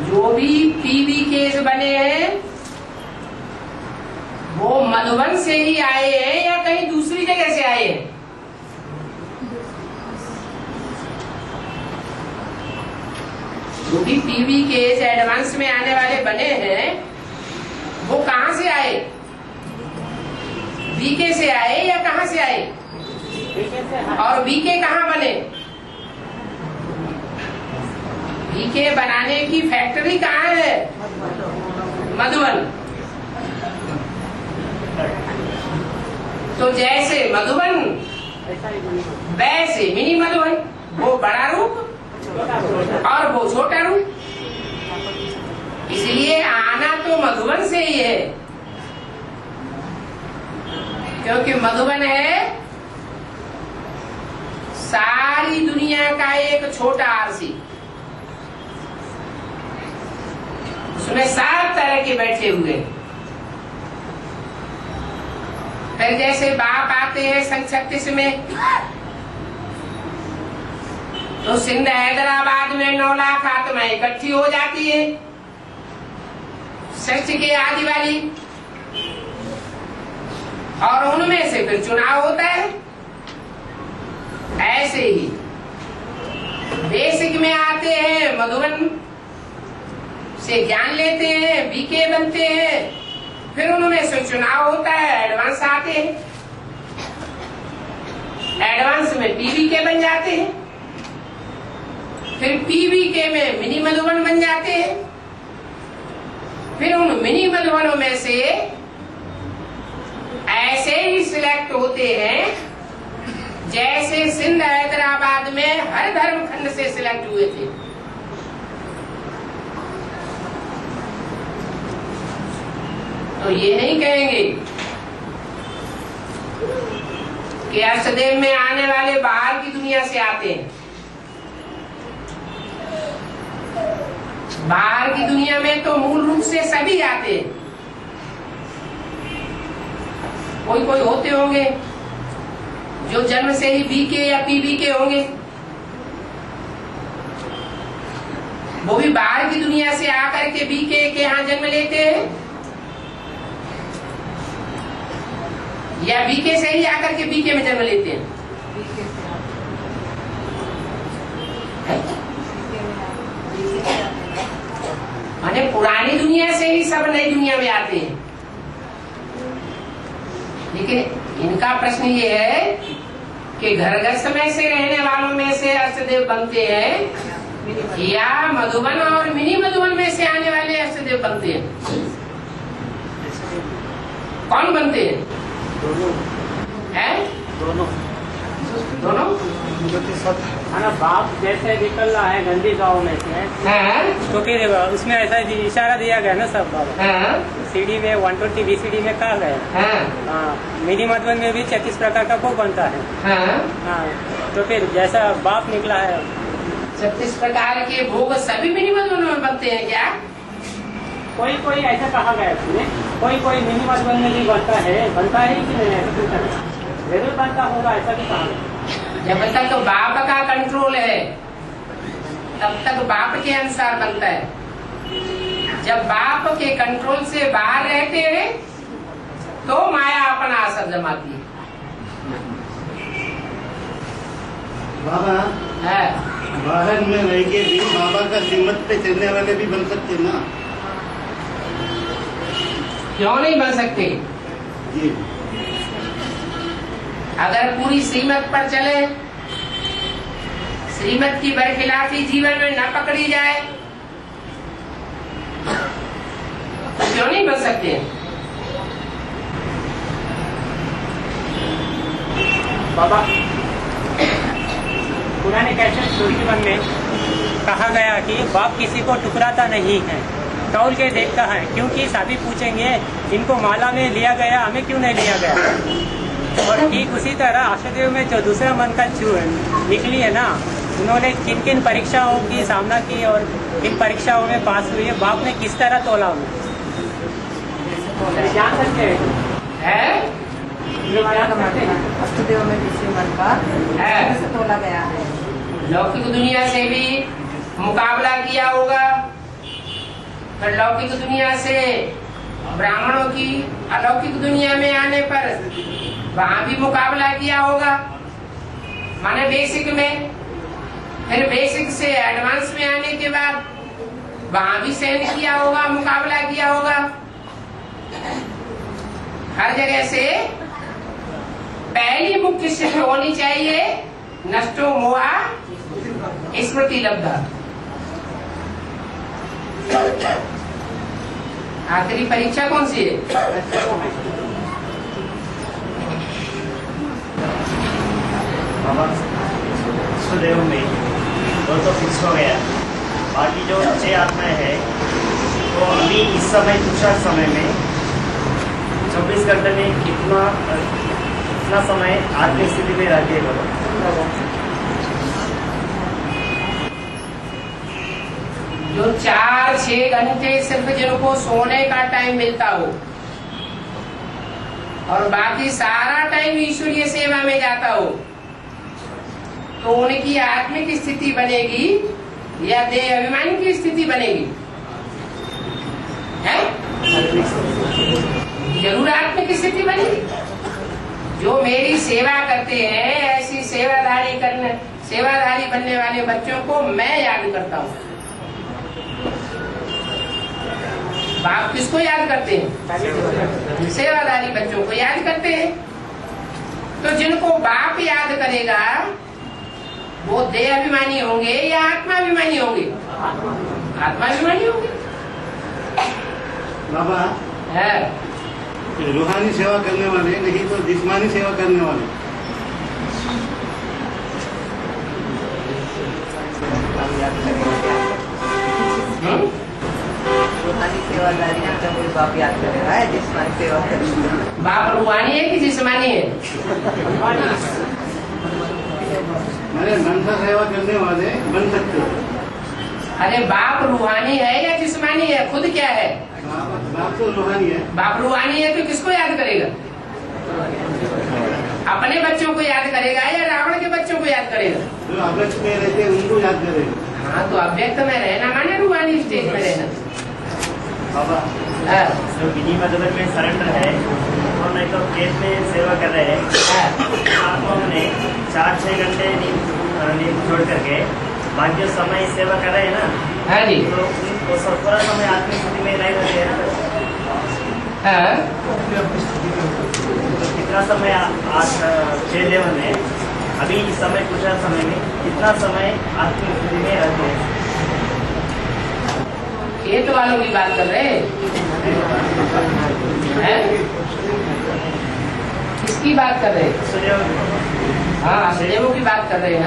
जो भी पीवी केस बने हैं वो मधुबन से ही आए हैं या कहीं दूसरी जगह से आए हैं? जो भी पीवी केस एडवांस में आने वाले बने हैं वो कहां से आए? बीके से आए या कहां से आए? और बीके कहां बने? बीके बनाने की फैक्ट्री कहाँ है? मधुबन। तो जैसे मधुबन वैसे मिनी मधुबन, वो बड़ा रूप और वो छोटा रूप। इसलिए आना तो मधुबन से ही है, क्योंकि मधुबन है सारी दुनिया का एक छोटा आरसी, उसमें 7 तरह के बैठे हुए। फिर जैसे बाप आते हैं सन 36 में, तो सिंध हैदराबाद में 9 लाख आत्माएं इकट्ठी हो जाती है, सृष्टि के आदि वाली, और उनमें से फिर चुनाव होता है। ऐसे ही बेसिक में आते हैं, मधुबन से ज्ञान लेते हैं, बीके बनते हैं, फिर उनमें से चुनाव होता है, एडवांस आते हैं, एडवांस में पीवीके बन जाते हैं, फिर पीवीके में मिनी मधुबन बन जाते हैं, फिर उन मिनी मधुबनों में से ऐसे ही सिलेक्ट होते हैं जैसे सिंध हैदराबाद में हर धर्म खंड से सिलेक्ट हुए थे। तो ये नहीं कहेंगे कि अष्टदेव में आने वाले बाहर की दुनिया से आते हैं। बाहर की दुनिया में तो मूल रूप से सभी आते हैं। कोई कोई होते होंगे जो जन्म से ही बीके या पीबीके होंगे, वो भी बाहर की दुनिया से आकर के बीके के यहाँ जन्म लेते हैं, या बीके से ही आकर के बीके में जन्म लेते हैं। माने पुरानी दुनिया से ही सब नई दुनिया में आते हैं। लेकिन इनका प्रश्न ये है कि घर समय से रहने वालों में से अष्टदेव बनते हैं या मधुबन और मिनी मधुबन में से आने वाले अष्टदेव बनते हैं? कौन बनते हैं? दोनों दोनों ना, बाप जैसे निकल रहा है गंदी गांव में से, तो फिर उसमें ऐसा इशारा दिया गया ना सब बाबा। सीडी में 120 VCD में कहा गया। मिनी मधुबन में भी 36 प्रकार का भोग बनता है। तो फिर जैसा बाप निकला है 36 प्रकार के भोग सभी मिनी मधुबन में बनते हैं क्या? कोई कोई ऐसा कहा गया उसमें, कोई मिनी मधुबन में भी बनता है कि नहीं? जरूर बनता होगा, ऐसा भी कहा गया। जब तक तो बाप का कंट्रोल है तब तक बाप के अनुसार बनता है। जब बाप के कंट्रोल से बाहर रहते हैं तो माया अपना असर जमाती है। बाबा है बाहर में रह के भी बाबा का श्रीमत पे चलने वाले भी बन सकते ना? क्यों नहीं बन सकते? जी, अगर पूरी श्रीमत पर चले, श्रीमत की बरखिलाफी जीवन में न पकड़ी जाए, क्यों नहीं बन सकते? बाबा, पुराने कैसेट 51 में कहा गया कि बाप किसी को टुकराता नहीं है, तौल के देखता है, क्योंकि सभी पूछेंगे इनको माला में लिया गया, हमें क्यों नहीं लिया गया। और ठीक उसी तरह आशादेव में जो दूसरा मन का निकली है ना, उन्होंने किन किन परीक्षाओं की सामना की और किन परीक्षाओं में पास हुई है, बाप ने किस तरह तोला उन्हें जान सकते हैं? अष्टदेव में दूसरे मन का कैसे तोला गया है। लौकिक दुनिया से भी मुकाबला किया होगा, फिर लौकिक दुनिया से ब्राह्मणों की अलौकिक दुनिया में आने पर वहां भी मुकाबला किया होगा, माने बेसिक में, फिर बेसिक से एडवांस में आने के बाद वहां भी सहन किया होगा, मुकाबला किया होगा। हर जगह से पहली मुख्य सिद्ध होनी चाहिए नष्टो मोहा स्मृति लब्धा। आखिरी परीक्षा कौन सी है? सुदेव में तो फिक्स हो गया, बाकी जो 6 आत्माएं है तो अभी इस समय तुषार समय में 24 घंटे में कितना समय आत्मिक स्थिति में रहती है बोलो। जो 4-6 घंटे सिर्फ जिनको सोने का टाइम मिलता हो और बाकी सारा टाइम ईश्वरीय सेवा में जाता हो, तो उनकी आत्मिक स्थिति बनेगी या देह अभिमान की स्थिति बनेगी? है? जरूर आत्मिक स्थिति बनेगी। जो मेरी सेवा करते हैं, ऐसी सेवाधारी बनने वाले बच्चों को मैं याद करता हूँ। बाप किसको याद करते हैं? सेवाधारी बच्चों को याद करते हैं। तो जिनको बाप याद करेगा वो देह अभिमानी होंगे या आत्माभिमानी होंगे? आत्माभिमानी होंगे। बाबा है रूहानी सेवा करने वाले, नहीं तो जिस्मानी सेवा करने वाले। रूहानी सेवादारी का कोई बाप याद करेगा है, जिस्मानी सेवा करेगा। बाप रूहानी है कि जिस्मानी है? मैंने मन से सेवा करने वाले बन सकते हो। अरे बाप रूहानी है या जिस्मानी है? खुद क्या है? बाप तो रूहानी है। बाप रूहानी है तो किसको याद करेगा? अपने बच्चों को याद करेगा या रावण के बच्चों को याद करेगा? जो अव्यक्त में रहते हैं उनको याद करेगा। हाँ, तो अव्यक्त में रहना माने रूहानी स्टेज में रहना। बाबा जो विधि मदद में सरेंडर है और नहीं तो खेत में सेवा कर रहे हैं, आत्माओं ने 4-6 घंटे नींद छोड़ करके बाकी जो समय सेवा कर रहे हैं ना, हाँ जी, तो वो सब पूरा समय आत्मिक स्थिति में नहीं रहते हैं ना। हाँ, तो कितना समय आज 6 लेवल में अभी इस समय कुछ समय में कितना समय आत्मिक स्थिति में रहते हैं? खेत वालों की बात कर रहे हैं? किसकी बात कर रहे हैं? हाँ, सदैवों की बात कर रहे हैं।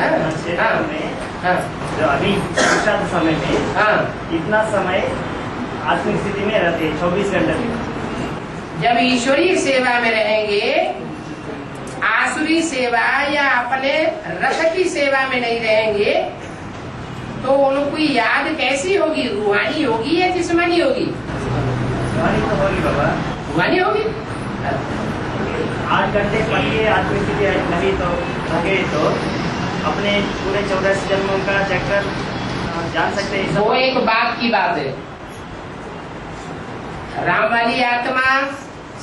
हाँ, जो अभी पुरुषार्थ समय में हाँ, कितना समय आत्मिक स्थिति में रहते हैं? 24 घंटे में। जब ईश्वरीय सेवा में रहेंगे, आसुरी सेवा या अपने रथ की सेवा में नहीं रहेंगे, तो उनको याद कैसी होगी? रूहानी होगी या जिस्मानी होगी? रूहानी तो होगी बाबा, रूहानी होगी। 8 घंटे पढ़ के आत्मिक स्थिति नहीं तो लगे तो अपने पूरे 14 जन्मों का चक्कर जान सकते हैं। वो एक बात की बात है। राम वाली आत्मा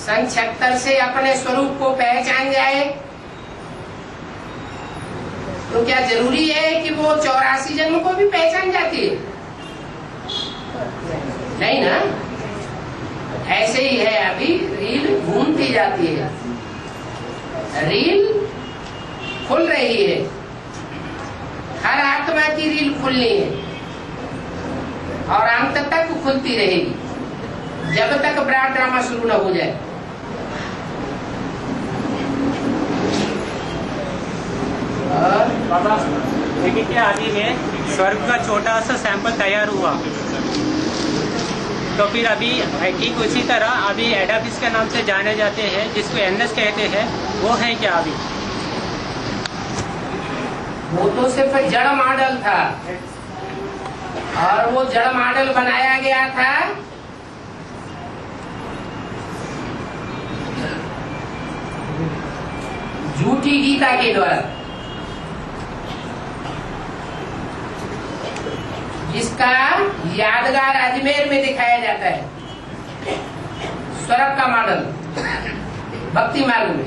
सन 76 से अपने स्वरूप को पहचान जाए तो क्या जरूरी है कि वो 84 जन्म को भी पहचान जाती है? नहीं ना। ऐसे ही है, अभी रील घूमती जाती है, रील खुल रही है, हर आत्मा की रील खुलनी है और अंत तक खुलती रहेगी। जब तक ब्रॉड ड्रामा शुरू न हो जाए। और बाबा लेकिन के आदि में स्वर्ग का छोटा सा सैंपल तैयार हुआ, तो फिर अभी ठीक उसी तरह अभी एडाफिस के नाम से जाने जाते हैं, जिसको एनएस कहते हैं, वो है क्या अभी? वो तो सिर्फ जड़ मॉडल था, और वो जड़ मॉडल बनाया गया था झूठी गीता के द्वारा, जिसका यादगार अजमेर में दिखाया जाता है। स्वर्ग का मॉडल भक्ति मार्ग में,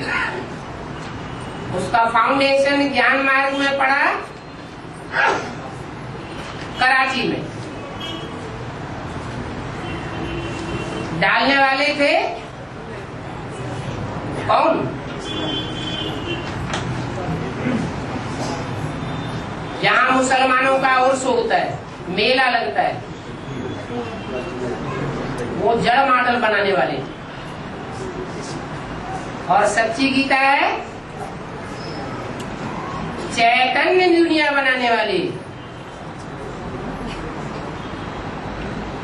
उसका फाउंडेशन ज्ञान मार्ग में पड़ा कराची में। डालने वाले थे कौन? जहां मुसलमानों का उर्स होता है, मेला लगता है, वो जड़ मॉडल बनाने वाले। और सच्ची गीता है चैतन्य दुनिया बनाने वाली।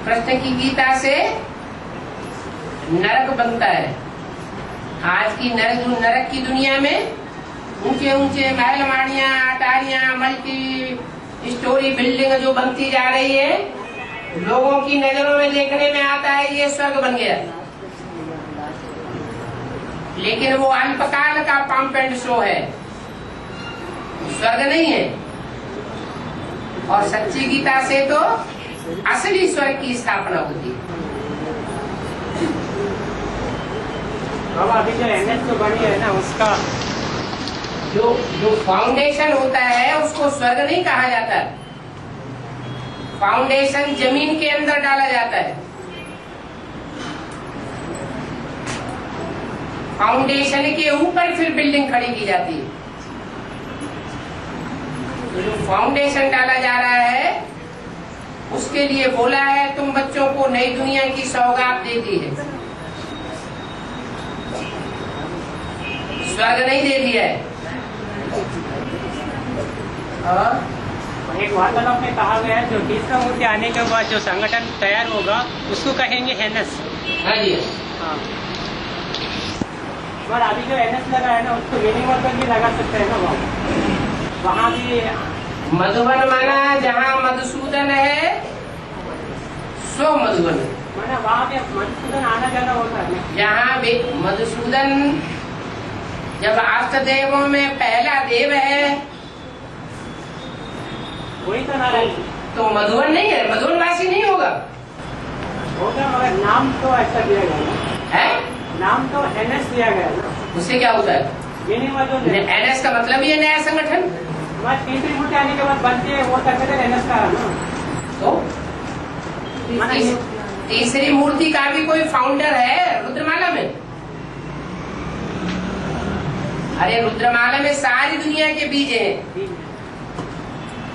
कृष्ण की गीता से नरक बनता है। आज की नरक की दुनिया में ऊंचे ऊंचे महल माड़ियां, अटारियां, मल्टी स्टोरी बिल्डिंग जो बनती जा रही है, लोगों की नजरों में देखने में आता है ये स्वर्ग बन गया, लेकिन वो अल्पकाल का पंप एंड शो है, स्वर्ग नहीं है। और सच्ची गीता से तो असली स्वर्ग की स्थापना होती है। बाबा अभी जो एनएस जो बनी है ना, उसका जो फाउंडेशन होता है उसको स्वर्ग नहीं कहा जाता। फाउंडेशन जमीन के अंदर डाला जाता है। फाउंडेशन के ऊपर फिर बिल्डिंग खड़ी की जाती है। तो जो फाउंडेशन डाला जा रहा है उसके लिए बोला है तुम बच्चों को नई दुनिया की सौगात दे दी है, स्वर्ग नहीं दे दिया है। एक वार्तालाप में कहा गया है जो 20 मूर्ति आने के बाद जो संगठन तैयार होगा उसको कहेंगे एनएस। हाँ जी, हाँ। पर अभी जो एनएस लगा है ना, उसको यूनिवर्स पर भी लगा सकते हैं ना, वहाँ भी मधुबन माना जहाँ मधुसूदन है सो मधुबन, माना वहाँ पे मधुसूदन आना जाना होता है। जहाँ भी मधुसूदन जब अष्ट देवों में पहला देव है वही तो नारायण, तो मधुबन नहीं है, मधुबन वासी नहीं होगा। मगर नाम तो ऐसा दिया गया है, नाम तो एनएस दिया गया है ना। उससे क्या होता है? एनएस का मतलब ही है नया संगठन। तीसरी मूर्ति आने के बाद बनते वो संगठन एनएस का है ना। तो तीसरी मूर्ति का भी कोई फाउंडर है रुद्रमाला में? अरे रुद्रमाला में सारी दुनिया के बीज हैं,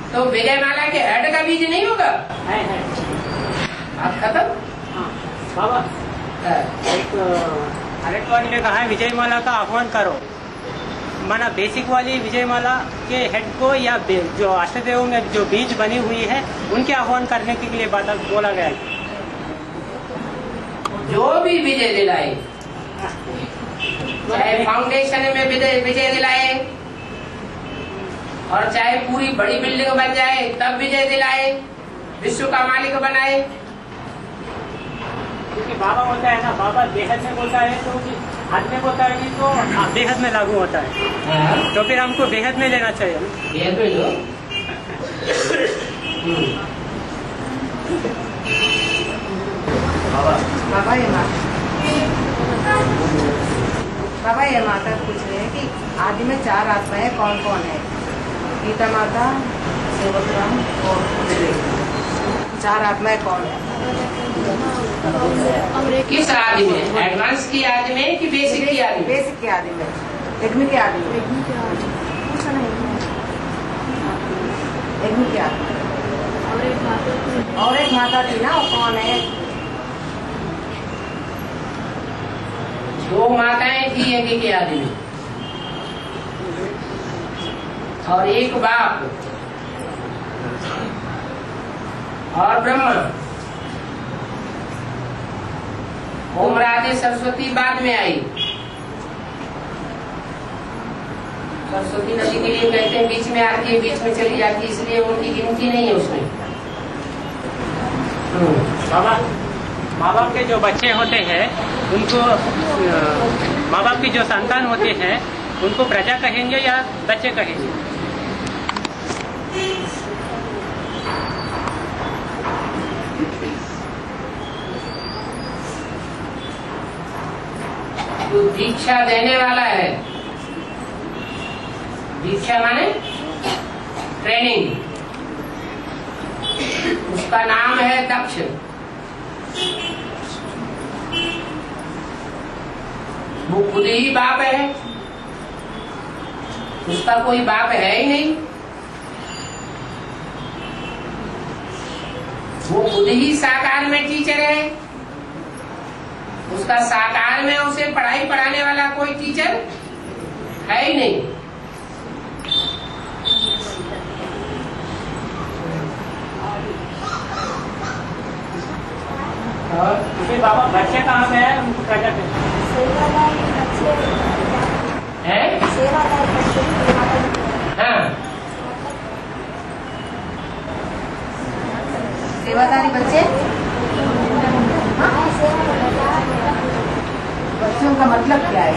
तो विजयमाला के हेड का बीज नहीं होगा? है। बात खत्म। हाँ बाबा, एक अरेटवाणी ने कहा है विजयमाला का आह्वान करो, माना बेसिक वाली विजयमाला के हेड को या जो अष्टदेव में जो बीज बनी हुई है उनके आह्वान करने के लिए बोला गया है। जो भी विजय दिलाए, चाहे फाउंडेशन में विजय दिलाए और चाहे पूरी बड़ी बिल्डिंग बन जाए तब विजय दिलाए, विश्व का मालिक बनाए। क्योंकि बाबा होता है ना, बाबा बेहद में बोलता है तो हाथ में बोलता है तो बेहद में लागू होता है। तो फिर हमको बेहद में लेना चाहिए। बेहद में लो। बाबा ये माता पूछ रहे हैं कि आदि में 4 आत्माएं कौन कौन है? गीता माता, सेवक राम और विवेक। 4 आत्माएं कौन है? किस आदि में? एडवांस की आदि में कि बेसिक की आदि में? बेसिक की आदि में, एग्मी की आदि में। एग्मी की आदि में। और एक माता थी ना, वो कौन है? दो माताएं थी एक एक आदमी और एक बाप और ब्रह्मा। ओम राधे सरस्वती बाद में आई। सरस्वती नदी के लिए कहते हैं बीच में आती है, बीच में चली जाती है, इसलिए उनकी गिनती नहीं है उसमें। बाबा, माँ बाप के जो बच्चे होते हैं उनको, माँ बाप की जो संतान होते हैं उनको प्रजा कहेंगे या बच्चे कहेंगे? जो दीक्षा देने वाला है, दीक्षा माने ट्रेनिंग, उसका नाम है दक्ष। वो खुद ही बाप है, उसका कोई बाप है ही नहीं। वो खुद ही साकार में टीचर है, उसका साकार में उसे पढ़ाई पढ़ाने वाला कोई टीचर है ही नहीं। और बाबा बच्चे कहाँ गए हैं, उनको प्रजा है? हाँ, सेवादारी बच्चे, बच्चों का मतलब क्या है?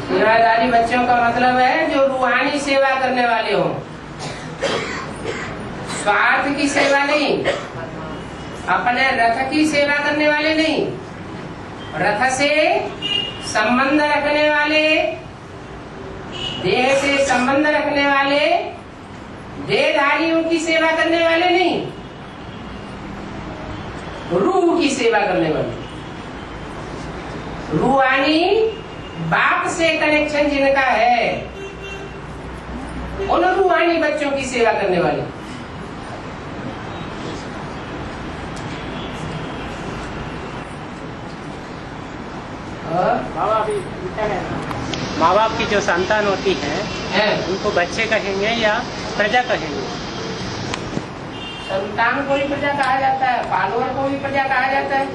सेवादारी बच्चों का मतलब है जो रूहानी सेवा करने वाले हों, स्वार्थ की सेवा नहीं, अपने रथ की सेवा करने वाले नहीं, रथ से संबंध रखने वाले, देह से संबंध रखने वाले, देहधारियों की सेवा करने वाले नहीं, रूह की सेवा करने वाले। रूहानी बाप से कनेक्शन जिनका है उन रूहानी बच्चों की सेवा करने वाले। माँ बाप की जो संतान होती है उनको बच्चे कहेंगे या प्रजा कहेंगे? संतान को भी प्रजा कहा जाता है, फॉलोअर को भी प्रजा कहा जाता है।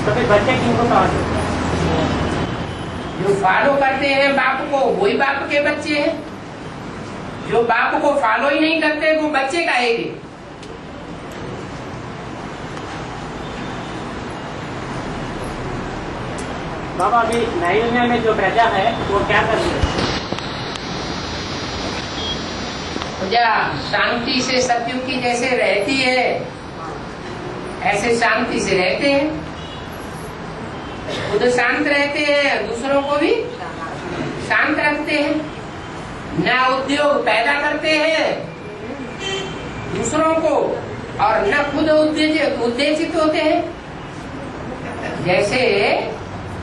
तो फिर बच्चे किनको कहा जाता है? जो फॉलो करते हैं बाप को वही बाप के बच्चे हैं, जो बाप को फॉलो ही नहीं करते वो बच्चे कहेंगे। बाबा अभी नई दुनिया में जो प्रजा है वो क्या कर रही है? प्रजा शांति से सतयुग की जैसे रहती है ऐसे शांति से रहते हैं, खुद शांत रहते हैं, दूसरों को भी शांत रखते हैं, न उद्योग पैदा करते हैं दूसरों को और न खुद उद्देशित होते हैं। जैसे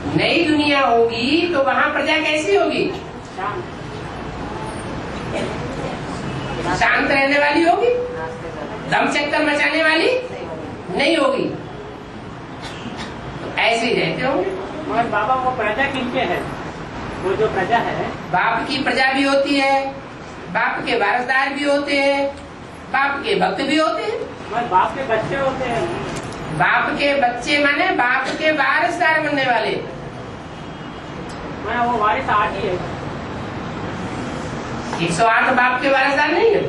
नई दुनिया होगी तो वहाँ प्रजा कैसी होगी? शांत रहने वाली होगी, दम चक्कर मचाने वाली नहीं होगी। तो ऐसे ही रहते होंगे। और बाबा वो प्रजा किनके है? वो जो प्रजा है बाप की प्रजा भी होती है, बाप के वारसदार भी होते हैं, बाप के भक्त भी होते हैं। और बाप के बच्चे होते हैं। बाप के बच्चे माने बाप के वारसदार बनने वाले। वो वारिस 8 ही है। 108 बाप के वारसदार नहीं है।